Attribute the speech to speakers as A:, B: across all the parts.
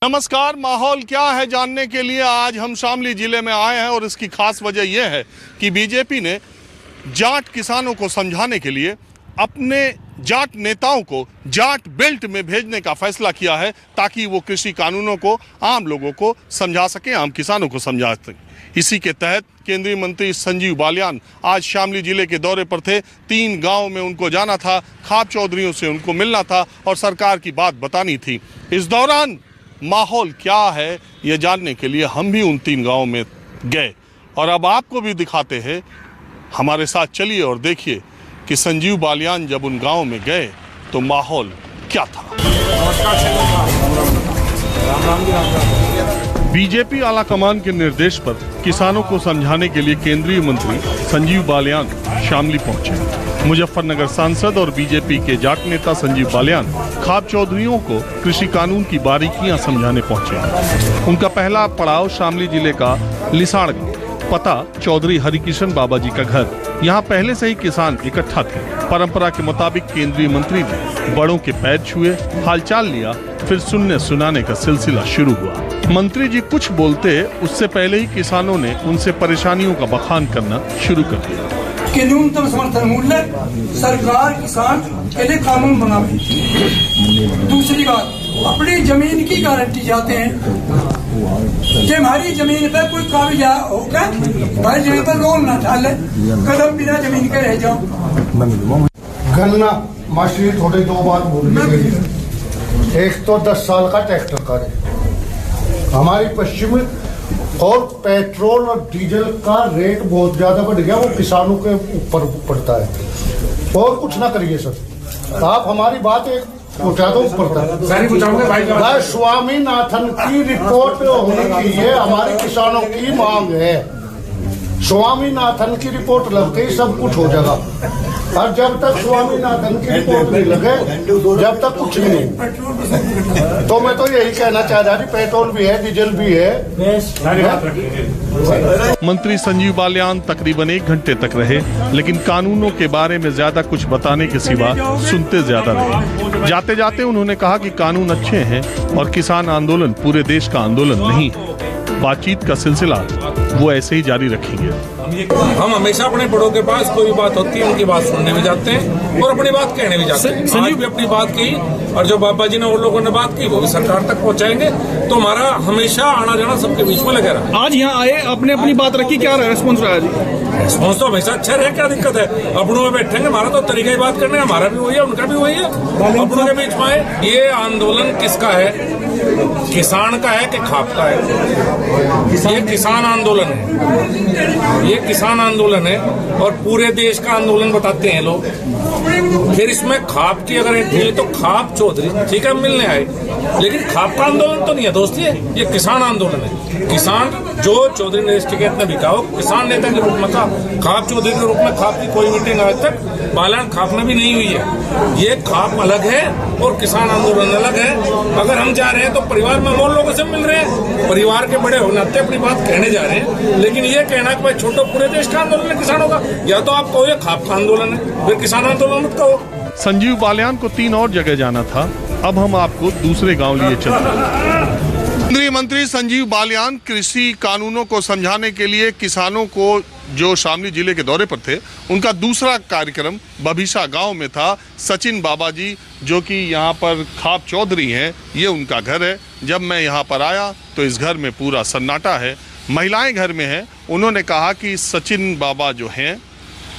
A: नमस्कार। माहौल क्या है जानने के लिए आज हम शामली जिले में आए हैं और इसकी खास वजह यह है कि बीजेपी ने जाट किसानों को समझाने के लिए अपने जाट नेताओं को जाट बेल्ट में भेजने का फैसला किया है ताकि वो कृषि कानूनों को आम लोगों को समझा सकें, आम किसानों को समझा सकें। इसी के तहत केंद्रीय मंत्री संजीव बालियान आज शामली जिले के दौरे पर थे। 3 गांव में उनको जाना था, खाप चौधरियों से उनको मिलना था और सरकार की बात बतानी थी। इस दौरान माहौल क्या है ये जानने के लिए हम भी उन 3 गांवों में गए और अब आपको भी दिखाते हैं। हमारे साथ चलिए और देखिए कि संजीव बालियान जब उन गांवों में गए तो माहौल क्या था। बीजेपी आला कमान के निर्देश पर किसानों को समझाने के लिए केंद्रीय मंत्री संजीव बालियान शामली पहुंचे। मुजफ्फरनगर सांसद और बीजेपी के जाट नेता संजीव बालियान खाप चौधरियों को कृषि कानून की बारीकियां समझाने पहुंचे। उनका पहला पड़ाव शामली जिले का लिसाड़ गांव, पता चौधरी हरिकिशन बाबा जी का घर। यहाँ पहले से ही किसान इकट्ठा थे। परंपरा के मुताबिक केंद्रीय मंत्री ने बड़ों के पैर छुए, हालचाल लिया, फिर सुनने सुनाने का सिलसिला शुरू हुआ। मंत्री जी कुछ बोलते उससे पहले ही किसानों ने उनसे परेशानियों का बखान करना शुरू कर दिया
B: कि न्यूनतम समर्थन मूल्य सरकार किसान के लिए कानून बनावे। दूसरी बात, अपनी जमीन की गारंटी चाहते हैं कि हमारी जमीन पे कोई कागज होकर भाई जमीन पर लोन न डाले, कदम बिना जमीन के रह जाओ।
C: गन्ना मास्टरी थोड़े 2 बात बोल, एक तो 10 साल का ट्रैक्टर का है हमारी पश्चिम और पेट्रोल और डीजल का रेट बहुत ज्यादा बढ़ गया, वो किसानों के ऊपर पड़ता है। और कुछ ना करिए सर, आप हमारी बात एक पहुंचा दो ऊपर तक। स्वामीनाथन की रिपोर्ट होनी चाहिए, हमारे किसानों की मांग है। स्वामीनाथन की रिपोर्ट लगते ही सब कुछ हो जाएगा, और जब तक स्वामीनाथन की रिपोर्ट नहीं लगे जब तक कुछ नहीं। तो मैं तो यही कहना चाह रहा हूँ, पेट्रोल भी है, डीजल भी है।
A: मंत्री संजीव बालियान तकरीबन 1 घंटे तक रहे, लेकिन कानूनों के बारे में ज्यादा कुछ बताने के सिवा सुनते ज्यादा रहे। जाते जाते उन्होंने कहा कि कानून अच्छे हैं और किसान आंदोलन पूरे देश का आंदोलन नहीं। बातचीत का सिलसिला वो ऐसे ही जारी रखेंगे।
D: हम हमेशा अपने बड़ों के पास कोई बात होती है उनकी बात सुनने में जाते हैं और अपनी बात कहने में जाते हैं। आज भी अपनी बात की और जो बाबा जी ने और लोगों ने बात की वो भी सरकार तक पहुंचाएंगे। तो हमारा हमेशा आना जाना सबके बीच में लगे रहा।
E: आज यहाँ आए, अपने अपनी बात रखी, क्या रेस्पॉन्स रहा जी?
D: रेस्पॉन्स तो हमेशा अच्छा रहे, क्या दिक्कत है? अपनों में बैठेंगे, हमारा तो तरीका ही बात करने, हमारा भी वही है, उनका भी वही है। अपनों के बीच में आए। ये आंदोलन किसका है? किसान का है कि खाप का है? ये किसान आंदोलन है, ये किसान आंदोलन है और पूरे देश का आंदोलन बताते हैं लोग। फिर इसमें खाप की अगर थी तो खाप चौधरी ठीक है मिलने आए, लेकिन खाप का आंदोलन तो नहीं है दोस्ती, ये किसान आंदोलन है। किसान जो चौधरी ने इस टिकट ने बिका हो, किसान नेता के रूप में था। खाप चौधरी के रूप में खाप की कोई मीटिंग आज तक बालियान खाप में भी नहीं हुई है। ये खाप अलग है और किसान आंदोलन अलग है। अगर हम जा रहे हैं तो परिवार में और लोगों से मिल रहे हैं, परिवार के बड़े होने नाते अपनी बात कहने जा रहे हैं। लेकिन ये कहना कि भाई छोटो पूरे देश का आंदोलन है किसानों का, या तो आप कहो ये खाप का आंदोलन है, फिर किसान आंदोलन मत कहो।
A: संजीव बालियान को 3 और जगह जाना था। अब हम आपको दूसरे गांव लिए चलते हैं। केंद्रीय मंत्री संजीव बालियान कृषि कानूनों को समझाने के लिए किसानों को जो शामली जिले के दौरे पर थे, उनका दूसरा कार्यक्रम बभीसा गांव में था। सचिन बाबा जी जो कि यहाँ पर खाप चौधरी हैं, ये उनका घर है। जब मैं यहाँ पर आया तो इस घर में पूरा सन्नाटा है, महिलाएं घर में हैं। उन्होंने कहा कि सचिन बाबा जो हैं,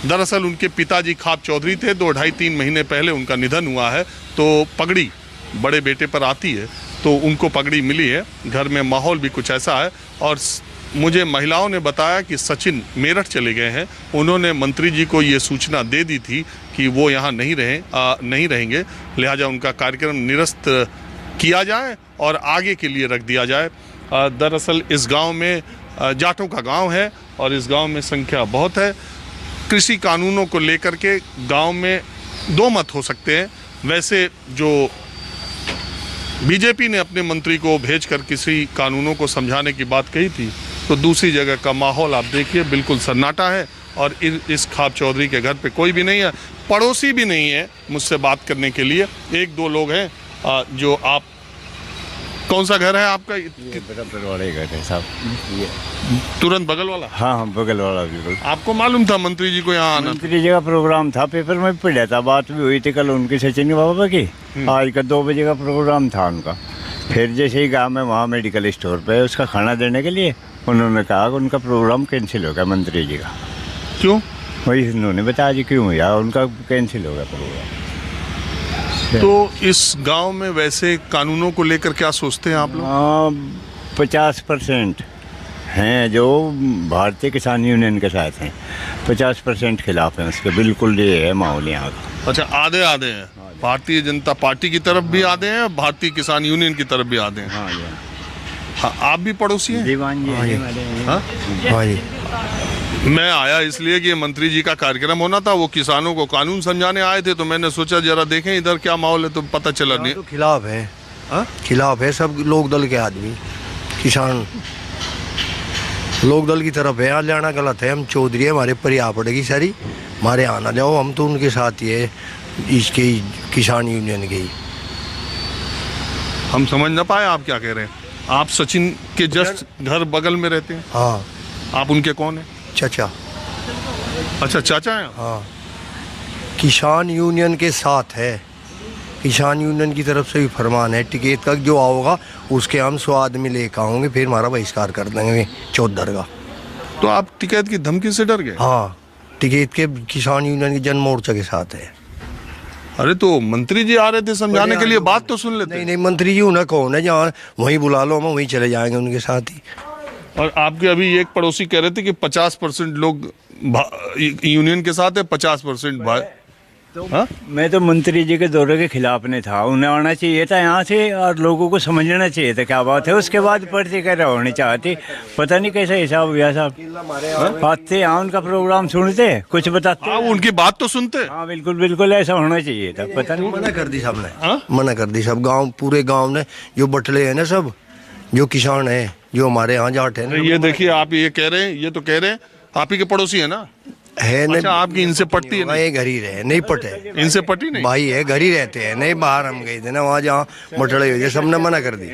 A: दरअसल उनके पिताजी खाप चौधरी थे, 2-2.5-3 महीने पहले उनका निधन हुआ है। तो पगड़ी बड़े बेटे पर आती है, तो उनको पगड़ी मिली है। घर में माहौल भी कुछ ऐसा है। और मुझे महिलाओं ने बताया कि सचिन मेरठ चले गए हैं। उन्होंने मंत्री जी को ये सूचना दे दी थी कि वो यहाँ नहीं रहेंगे, लिहाजा उनका कार्यक्रम निरस्त किया जाए और आगे के लिए रख दिया जाए। दरअसल इस गांव में जाटों का गांव है और इस गांव में संख्या बहुत है। कृषि कानूनों को लेकर के गांव में 2 मत हो सकते हैं। वैसे जो बीजेपी ने अपने मंत्री को भेजकर किसी कानूनों को समझाने की बात कही थी, तो दूसरी जगह का माहौल आप देखिए, बिल्कुल सन्नाटा है और इस खाप चौधरी के घर पे कोई भी नहीं है, पड़ोसी भी नहीं है मुझसे बात करने के लिए। 1-2 लोग हैं जो आप कौन सा घर है आपका?
F: बराबर वाले घर है साहब,
A: तुरंत बगल वाला?
F: हाँ हाँ बगल वाला बिल्कुल।
A: आपको मालूम था मंत्री जी को यहाँ आना?
F: मंत्री जी का प्रोग्राम था, पेपर में भी पढ़ा था, बात भी हुई थी कल उनकी सचिन बाबा की। आज का 2 बजे का प्रोग्राम था उनका। फिर जैसे ही गाँव में वहाँ मेडिकल स्टोर पे उसका खाना देने के लिए उन्होंने कहा कि उनका प्रोग्राम कैंसिल हो गया मंत्री जी का।
A: क्यों?
F: वही उन्होंने बताया जी क्यों हुआ, उनका कैंसिल हो गया प्रोग्राम।
A: तो इस गांव में वैसे कानूनों को लेकर क्या सोचते हैं आप लोग?
F: 50% हैं जो भारतीय किसान यूनियन के साथ हैं, 50% खिलाफ हैं उसके। बिल्कुल ये है माहौल यहाँ का।
A: अच्छा, आधे आधे हैं। भारतीय जनता पार्टी की तरफ भी आधे हैं, भारतीय किसान यूनियन की तरफ भी आधे हैं।
F: हाँ जी,
A: हाँ, आप भी पड़ोसी हैं?
F: दीवान जी
A: हाँ?
C: हाँ जी।
A: मैं आया इसलिए कि मंत्री जी का कार्यक्रम होना था, वो किसानों को कानून समझाने आए थे, तो मैंने सोचा जरा देखें इधर क्या माहौल है, तो पता चला नहीं।
G: तो खिलाफ है।
A: हाँ?
G: खिलाफ है सब लोक दल के आदमी, किसान लोक दल की तरफ है। यहाँ लेना गलत है। हम चौधरी है, हमारे पर आ पड़ेगी सारी, हमारे आना जाओ। हम तो उनके साथ ही है, इसके किसान यूनियन के ही।
A: हम समझ ना पाए आप क्या कह रहे हैं। आप सचिन के जस्ट घर बगल में रहते हैं?
G: हाँ,
A: आप उनके कौन है?
G: चाचा।
A: अच्छा, चाचा हैं?
G: हाँ, किसान यूनियन के साथ है। किसान यूनियन की तरफ से भी फरमान है, टिकट का जो आओगा उसके हम 100 आदमी लेकर आऊँगे, फिर हमारा बहिष्कार कर देंगे 14 का।
A: तो आप टिकैत की धमकी से डर गए?
G: हाँ, टिकट के किसान यूनियन के जन मोर्चा के साथ है।
A: अरे तो मंत्री जी आ रहे थे समझाने के लिए, बात तो सुन लेते।
G: नहीं नहीं, मंत्री जी उन्हें कौन है, जहाँ वहीं बुला लो, हम वहीं चले जाएंगे उनके साथ ही।
A: और आपके अभी एक पड़ोसी कह रहे थे कि 50% लोग यूनियन के साथ है, 50% हाँ?
F: मैं तो मंत्री जी के दौरे के खिलाफ नहीं था। उन्हें आना चाहिए था यहाँ से और लोगों को समझना चाहिए था क्या बात है। उसके बाद प्रतिक्रिया होनी चाहती। पता नहीं कैसा हिसाब हुआ साहब। आते यहाँ उनका प्रोग्राम सुनते, कुछ बताते।
A: हाँ, उनकी बात तो सुनते।
F: हाँ बिल्कुल बिल्कुल ऐसा होना चाहिए था। पता नहीं,
G: मना कर दी सबने।
A: हाँ?
G: मना कर दी सब गांव, पूरे गांव ने, जो बटले हैं ना सब, जो किसान है, जो हमारे यहाँ जाट है ना।
A: ये देखिए, आप ये कह रहे हैं, ये तो कह रहे हैं आप ही के पड़ोसी है ना?
G: है
A: अच्छा, आपकी इनसे पटती है?
G: नहीं, घर ही रहे, नहीं पटे।
A: इनसे पटी नहीं?
G: भाई है, घर ही रहते हैं। नहीं, बाहर हम गए थे ना, वहाँ जहाँ बटले हुए थे, सबने मना कर दी।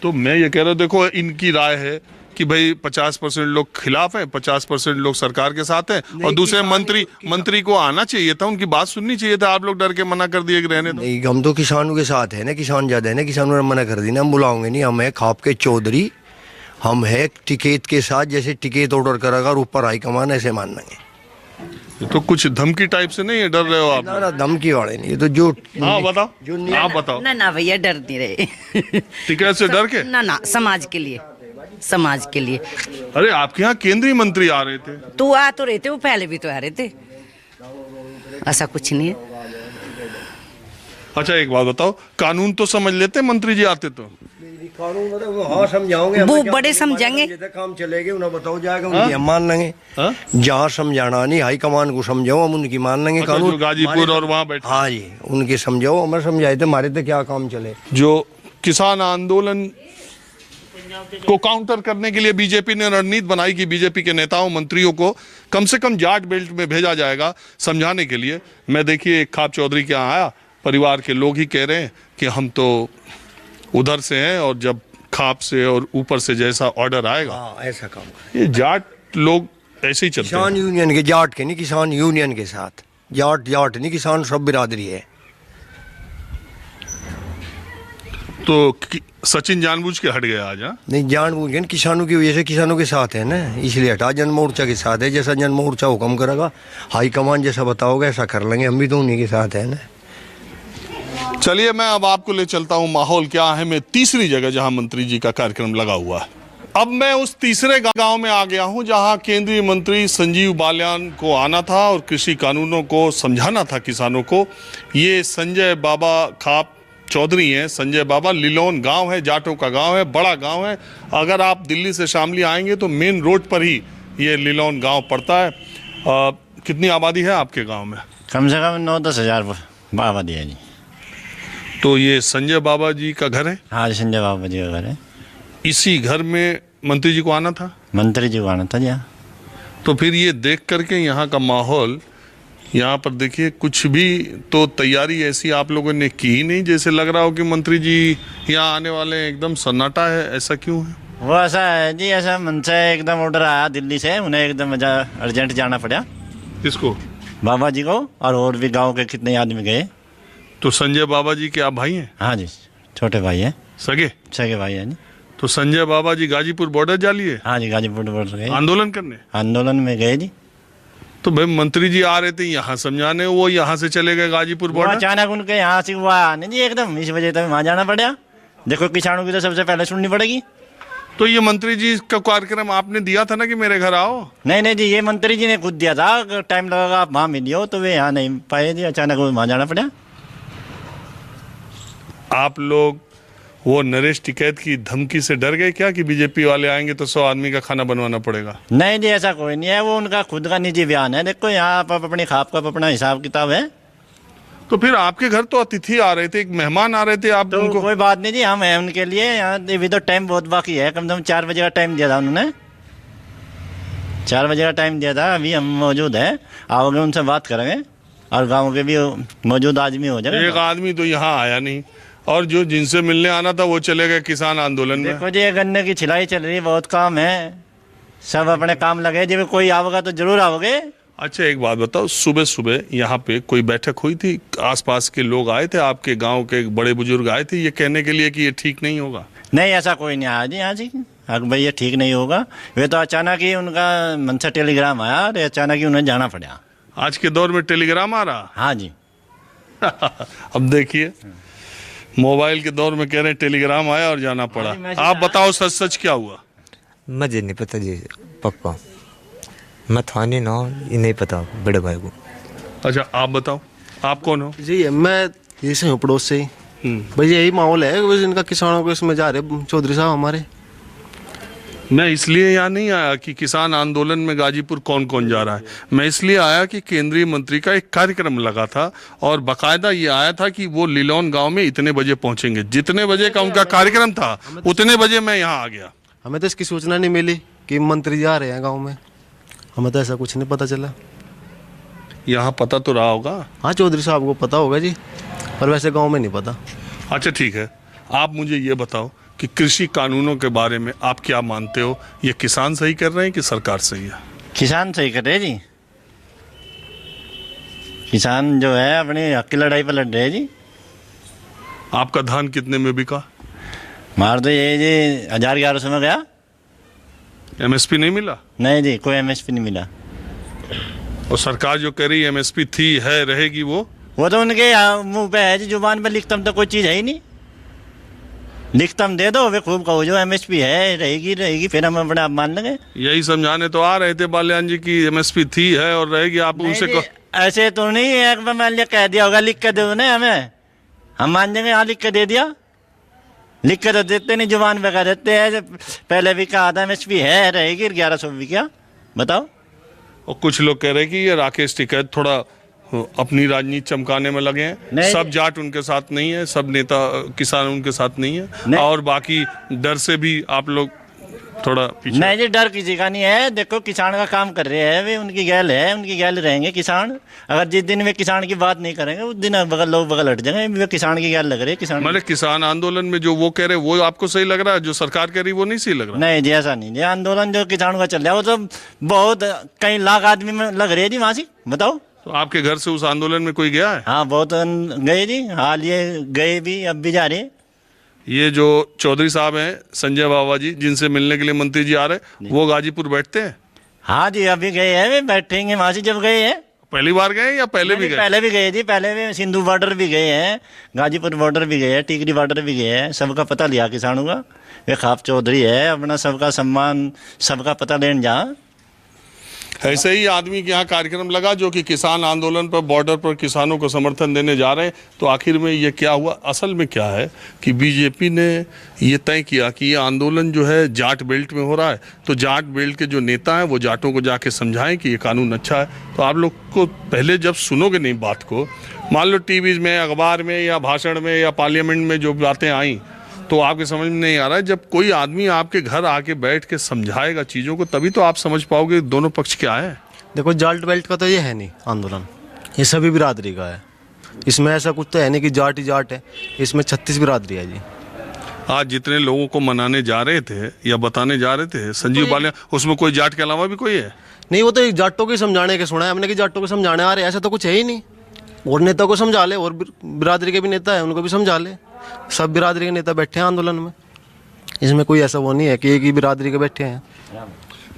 A: तो मैं ये कह रहा हूँ, देखो इनकी राय है कि भाई 50% लोग खिलाफ हैं, 50% लोग सरकार के साथ हैं, और दूसरे मंत्री को आना चाहिए था, उनकी बात सुननी चाहिए था। आप लोग डर के मना कर दिए कि रहने दो।
G: नहीं, हम तो किसानों के साथ है ना, किसान ज्यादा है ना, किसानों ने मना कर दी ना, हम बुलाओगे नहीं। हम है खाप के चौधरी, हम है टिकट के साथ। जैसे टिकट ऑर्डर करेगा और ऊपर हाईकमान ऐसे मान लेंगे।
A: तो कुछ धमकी टाइप से नहीं है, डर रहे हो आप?
G: ना, धमकी वाले नहीं, ये तो जो।
A: हाँ बताओ,
G: जो
A: आप बताओ।
H: ना ना भैया, डर नहीं रहे।
A: टिकैत से डर के?
H: ना ना, समाज के लिए, समाज के लिए।
A: अरे आपके यहाँ केंद्रीय मंत्री आ रहे थे?
H: तो आ तो रहे थे, वो पहले भी तो आ रहे थे, ऐसा कुछ नहीं है।
A: अच्छा एक बात बताओ, कानून तो समझ लेते मंत्री जी आते तो?
G: कानून मतलब हाँ समझाओगे,
H: वो बड़े समझाएंगे।
G: काम चलेगा, उन्हें बताओ जाएगा, उनकी हम मान लेंगे। जहाँ समझाना नहीं, हाई कमान को समझाओ, हम उनकी मान लेंगे।
A: अच्छा,
G: कानून
A: जो गाजीपुर और वहाँ बैठे?
G: हाँ जी, उनके समझाओ, हमें समझाए थे, हमारे तो क्या काम चले।
A: जो किसान आंदोलन को काउंटर करने के लिए बीजेपी ने रणनीति बनाई कि बीजेपी के नेताओं मंत्रियों को कम से कम जाट बेल्ट में भेजा जाएगा समझाने के लिए। मैं देखिए एक खाप चौधरी के यहाँ आया, परिवार के लोग ही कह रहे हैं कि हम तो उधर से हैं, और जब खाप से और ऊपर से जैसा ऑर्डर आएगा।
G: हाँ, ऐसा काम।
A: ये जाट लोग ऐसे ही चलते हैं।
G: किसान यूनियन के, जाट के नहीं, किसान यूनियन के साथ। जाट नहीं, किसान सब बिरादरी है।
A: तो सचिन जानबूझ के हट गया आज? हाँ?
G: नहीं, जानबूझ के किसानों की वजह से, किसानों के साथ है ना, इसलिए हटा। जन मोर्चा के साथ है, जैसा जन मोर्चा हुक्म करेगा, हाईकमान जैसा बताओगे ऐसा कर लेंगे। हम भी तो उन्हीं के साथ है ना।
A: चलिए मैं अब आपको ले चलता हूँ माहौल क्या है। मैं तीसरी जगह जहाँ मंत्री जी का कार्यक्रम लगा हुआ है। अब मैं उस तीसरे गांव में आ गया हूँ जहाँ केंद्रीय मंत्री संजीव बालियान को आना था और कृषि कानूनों को समझाना था किसानों को। ये संजय बाबा खाप चौधरी हैं। संजय बाबा, लिलोन गांव है, जाटों का गांव है, बड़ा गांव है। अगर आप दिल्ली से शामली आएंगे तो मेन रोड पर ही ये लिलोन गांव पड़ता है। कितनी आबादी है आपके गांव में?
F: कम से कम 9-10 हज़ार आबादी है जी।
A: तो ये संजय बाबा जी का घर है?
F: हाँ, संजय बाबा जी का घर है।
A: इसी घर में मंत्री जी को आना था?
F: मंत्री जी को आना था जी।
A: तो फिर ये देख करके यहाँ का माहौल यहाँ पर देखिए कुछ भी तो तैयारी ऐसी आप लोगों ने की ही नहीं, जैसे लग रहा हो कि मंत्री जी यहाँ आने वाले हैं, एकदम सन्नाटा है, ऐसा क्यों है?
I: वो ऐसा है जी, ऐसा मन से एकदम ऑर्डर आया दिल्ली से, उन्हें एकदम अर्जेंट जाना पड़ा।
A: किसको?
I: बाबा जी को, और भी गांव के कितने आदमी गए।
A: तो संजय बाबा जी के आप भाई हैं?
I: हाँ जी, छोटे भाई हैं। सगे भाई हैं जी।
A: तो संजय बाबा जी गाजीपुर बॉर्डर जा लिए?
I: हाँ जी, गाजीपुर बॉर्डर गए
A: आंदोलन करने।
I: आंदोलन में गए जी।
A: तो भाई मंत्री जी आ रहे थे यहाँ समझाने, वो यहाँ से चले गए गाजीपुर
I: वो
A: बॉर्डर।
I: अचानक उनके यहाँ से हुआ नहीं जी एकदम, इस वजह से वहाँ जाना पड़ा। देखो किसानों की तो सबसे पहले सुननी पड़ेगी।
A: तो ये मंत्री जी का कार्यक्रम आपने दिया था ना कि मेरे घर आओ?
I: नहीं जी, ये मंत्री जी ने खुद दिया था, अगर टाइम लगेगा आप वहाँ मिलियो, तो वे यहाँ नहीं पाए जी, अचानक वहाँ जाना पड़ा।
A: आप लोग वो नरेश टिकैत की धमकी से डर गए क्या कि बीजेपी वाले आएंगे तो 100 आदमी का खाना बनवाना पड़ेगा?
I: नहीं जी, ऐसा कोई नहीं है, वो उनका खुद का निजी बयान है। देखो यहाँ आप अपनी खाप का अपना हिसाब किताब है।
A: तो फिर आपके घर तो अतिथि आ रहे थे, एक मेहमान आ रहे थे, आप
I: तो
A: उनको...
I: कोई बात नहीं जी, हम हैं उनके लिए। यहाँ अभी तो टाइम बहुत बाकी है, कम से कम 4 बजे का टाइम दिया था उन्होंने। 4 बजे का टाइम दिया था, अभी हम मौजूद हैं। आओगे उनसे बात करेंगे और गाँव के भी मौजूद आदमी हो जाएगा।
A: एक आदमी तो यहाँ आया नहीं, और जो जिनसे मिलने आना था वो चले गए किसान आंदोलन में।
I: देखो जी, गन्ने की छिलाई चल रही है, बहुत काम है, सब अपने काम लगे। जब कोई आओगे तो जरूर आओगे।
A: अच्छा एक बात बताओ, सुबह सुबह यहाँ पे कोई बैठक हुई थी? आसपास के लोग आए थे, आपके गांव के बड़े बुजुर्ग आए थे ये कहने के लिए कि ये ठीक नहीं होगा?
I: नहीं, ऐसा कोई नहीं आया जी यहाँ जी, भाई ये ठीक नहीं होगा। वे तो अचानक ही उनका मन से टेलीग्राम आया और अचानक ही उन्हें जाना पड़ा।
A: आज के दौर में टेलीग्राम आ रहा?
I: हाँ जी।
A: अब देखिए, मोबाइल के दौर में कह रहे हैं टेलीग्राम आया और जाना पड़ा। आप बताओ सच सच क्या हुआ?
J: मुझे नहीं पता जी पक्का, मैं थाने ना, ये नहीं पता बड़े भाई को।
A: अच्छा आप बताओ, आप कौन हो?
K: जी मैं ये से हूँ, पड़ोस से ही। भाई यही माहौल है, बस इनका किसानों को इसमें जा रहे चौधरी साहब हमारे।
A: मैं इसलिए यहाँ नहीं आया कि किसान आंदोलन में गाजीपुर कौन कौन जा रहा है, मैं इसलिए आया कि केंद्रीय मंत्री का एक कार्यक्रम लगा था और बाकायदा ये आया था कि वो लिलोन गांव में इतने बजे पहुंचेंगे। जितने बजे का उनका कार्यक्रम था उतने बजे मैं यहाँ आ गया।
K: हमें तो इसकी सूचना नहीं मिली कि मंत्री जी आ रहे हैं गाँव में, हमें तो ऐसा कुछ नहीं पता चला।
A: यहाँ पता तो रहा होगा?
K: हाँ, चौधरी साहब को पता होगा जी, पर वैसे गाँव में नहीं पता।
A: अच्छा ठीक है, आप मुझे ये बताओ कि कृषि कानूनों के बारे में आप क्या मानते हो? ये किसान सही कर रहे हैं कि सरकार सही है?
I: किसान सही कर रहे हैं जी। किसान जो है अपनी हक की लड़ाई पर लड़ रहे हैं जी।
A: आपका धान कितने में बिका?
I: मार तो ये जी 1100 में गया।
A: एमएसपी नहीं मिला?
I: नहीं जी, कोई एमएसपी नहीं मिला।
A: और सरकार जो कह रही है एमएसपी थी, है, रहेगी, वो
I: तो उनके मुंह पे है जी, जुबान पे लिखतम तो कोई चीज़ है ही नहीं। लिखतम दे दो, वे खूब कहो जो एमएसपी है, रहेगी, फिर हम अपने आप मान लेंगे।
A: यही समझाने तो आ रहे थे बाल्यान जी की एमएसपी थी, है और रहेगी। आप उनसे
I: ऐसे तो नहीं एक बार मान लिया, कह दिया होगा लिख कर दो ना हमें, हम मान जाएंगे। हाँ, लिख कर दे दिया, लिख कर तो देते नहीं, जुबान पे कह देते हैं। पहले भी कहा था एमएसपी है, रहेगी, 1100 भी क्या बताओ।
A: और कुछ लोग कह रहे हैं कि ये राकेश टिकैत थोड़ा अपनी राजनीति चमकाने में लगे हैं। सब जाट उनके साथ नहीं है, सब नेता किसान उनके साथ नहीं है, और बाकी डर से भी आप लोग थोड़ा पीछे।
I: नहीं जी, डर किसी का नहीं है। देखो किसान का काम कर रहे हैं वे, उनकी गैल है, उनकी गैल रहेंगे किसान। अगर जिस दिन वे किसान की बात नहीं करेंगे उस दिन लोग बगल हट जाएंगे। वे किसान की गैल लग रही है। किसान
A: मतलब किसान आंदोलन में जो वो कह रहे हैं वो आपको सही लग रहा है, जो सरकार कह रही है वो नहीं सही लग रहा?
I: नहीं जी, ऐसा नहीं जी। आंदोलन जो किसानों का चल रहा है वो तो बहुत कई लाख आदमी में लग रही है जी वहाँ से। बताओ,
A: तो आपके घर से उस आंदोलन में कोई गया है?
I: हाँ, बहुत गए जी, हाल ये गए भी, अब भी जा रहे।
A: ये जो चौधरी साहब हैं, संजय बाबा जी, जिनसे मिलने के लिए मंत्री जी आ रहे, वो गाजीपुर बैठते हैं?
I: हाँ जी, अभी गए हैं, वे बैठेंगे वहाँ से जब गए हैं।
A: पहली बार गए या पहले भी गए?
I: पहले भी गए जी, पहले भी सिंधु बॉर्डर भी गए हैं, गाजीपुर बॉर्डर भी गए हैं, टिकरी बॉर्डर भी गए हैं। सबका पता लिया किसानों का। वे खाप चौधरी है, अपना सबका सम्मान, सबका पता लेने जा।
A: ऐसे ही आदमी के यहाँ कार्यक्रम लगा जो कि किसान आंदोलन पर बॉर्डर पर किसानों को समर्थन देने जा रहे हैं। तो आखिर में ये क्या हुआ? असल में क्या है कि बीजेपी ने ये तय किया कि ये आंदोलन जो है जाट बेल्ट में हो रहा है, तो जाट बेल्ट के जो नेता हैं वो जाटों को जाके समझाएं कि ये कानून अच्छा है। तो आप लोग को पहले जब सुनोगे नहीं बात को, मान लो टीवी में, अखबार में या भाषण में या पार्लियामेंट में जो बातें आई, तो आपके समझ में नहीं आ रहा है। जब कोई आदमी आपके घर आके बैठ के समझाएगा चीज़ों को, तभी तो आप समझ पाओगे दोनों पक्ष क्या है।
K: देखो, जाट बेल्ट का तो ये है नहीं आंदोलन, ये सभी बिरादरी का है। इसमें ऐसा कुछ तो है नहीं कि जाट ही जाट है, इसमें 36 बिरादरी है जी।
A: आज जितने लोगों को मनाने जा रहे थे या बताने जा रहे थे संजीव बालियान, उसमें कोई जाट के अलावा भी कोई है?
K: नहीं, वो तो एक जाटों के समझाने के सुना है हमने कि जाटों को समझाने आ रहे हैं, ऐसा तो कुछ है ही नहीं। और नेता को समझा ले, और बिरादरी के भी नेता है उनको भी समझा ले। सब बिरादरी के नेता बैठे हैं आंदोलन में, इसमें कोई ऐसा वो नहीं है कि एक ही बिरादरी के बैठे हैं।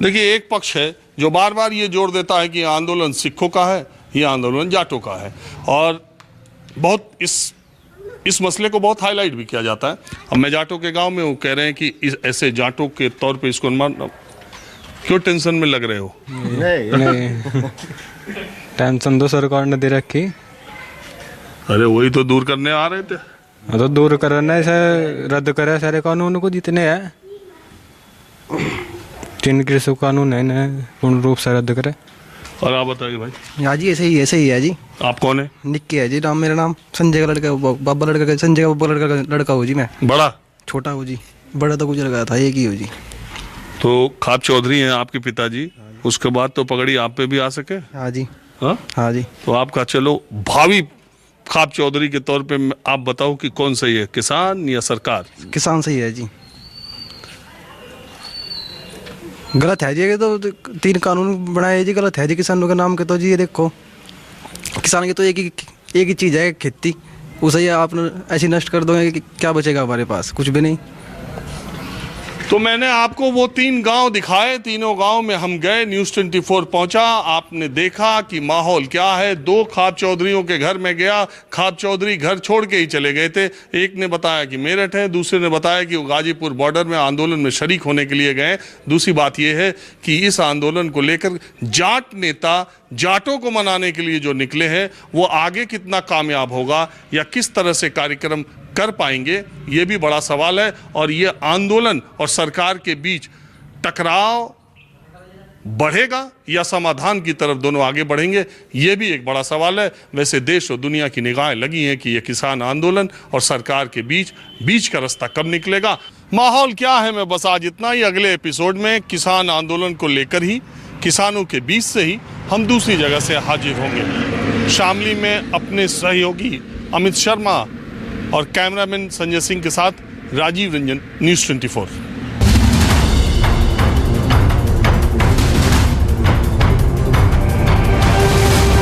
A: देखिए, एक पक्ष है जो बार बार ये जोर देता है कि आंदोलन सिखों का है, ये आंदोलन जाटों का है, और बहुत इस मसले को बहुत हाईलाइट भी किया जाता है। अब मैं जाटों के गांव में हूँ, कह रहे हैं कि ऐसे जाटों के तौर पे इसको मारना, क्यों टेंशन में लग रहे हो?
L: नहीं टेंशन तो सरकार ने दे रखी।
A: अरे वही तो दूर करने आ रहे थे।
L: तो दूर करने से रद्द करे सारे कानून को जितने हैं, 3 कृषि कानून है पूर्ण रूप से रद्द करे।
A: और आप बताइए भाई।
M: हाँ जी, ऐसे ही है जी।
A: आप कौन है?
M: निक्की है जी नाम, मेरा नाम संजय का लड़का, बाबा लड़का का, संजय का बाबा लड़का हो जी। मैं
A: बड़ा
M: छोटा हो जी, बड़ा तो कुछ लगा था, एक ही हो जी।
A: तो खाप चौधरी हैं आपके पिताजी, उसके बाद तो पगड़ी आप पे भी आ सके।
M: हाँ जी।
A: हाँ जी। तो आपका, चलो भावी खाप चौधरी के तौर पे आप बताओ कि कौन सही है, किसान या सरकार?
M: किसान सही है जी। गलत है जी, ये तो 3 कानून बनाए जी, गलत है जी किसानों के नाम के। तो जी ये देखो, किसान की तो एक ही चीज़ है, खेती। उसे ही आप ऐसी नष्ट कर दोगे कि क्या बचेगा हमारे पास? कुछ भी नहीं।
A: तो मैंने आपको वो 3 गांव दिखाए, तीनों गांव में हम गए, न्यूज़ 24 पहुंचा, आपने देखा कि माहौल क्या है। 2 खाप चौधरियों के घर में गया, खाप चौधरी घर छोड़ के ही चले गए थे। एक ने बताया कि मेरठ है, दूसरे ने बताया कि वो गाजीपुर बॉर्डर में आंदोलन में शरीक होने के लिए गए। दूसरी बात यह है कि इस आंदोलन को लेकर जाट नेता जाटों को मनाने के लिए जो निकले हैं, वो आगे कितना कामयाब होगा या किस तरह से कार्यक्रम कर पाएंगे, ये भी बड़ा सवाल है। और ये आंदोलन और सरकार के बीच टकराव बढ़ेगा या समाधान की तरफ दोनों आगे बढ़ेंगे, ये भी एक बड़ा सवाल है। वैसे देश और दुनिया की निगाहें लगी हैं कि ये किसान आंदोलन और सरकार के बीच का रास्ता कब निकलेगा। माहौल क्या है, मैं बस आज इतना ही। अगले एपिसोड में किसान आंदोलन को लेकर ही, किसानों के बीच से ही हम दूसरी जगह से हाजिर होंगे। शामली में अपने सहयोगी अमित शर्मा और कैमरामैन संजय सिंह के साथ राजीव रंजन, न्यूज़ 24।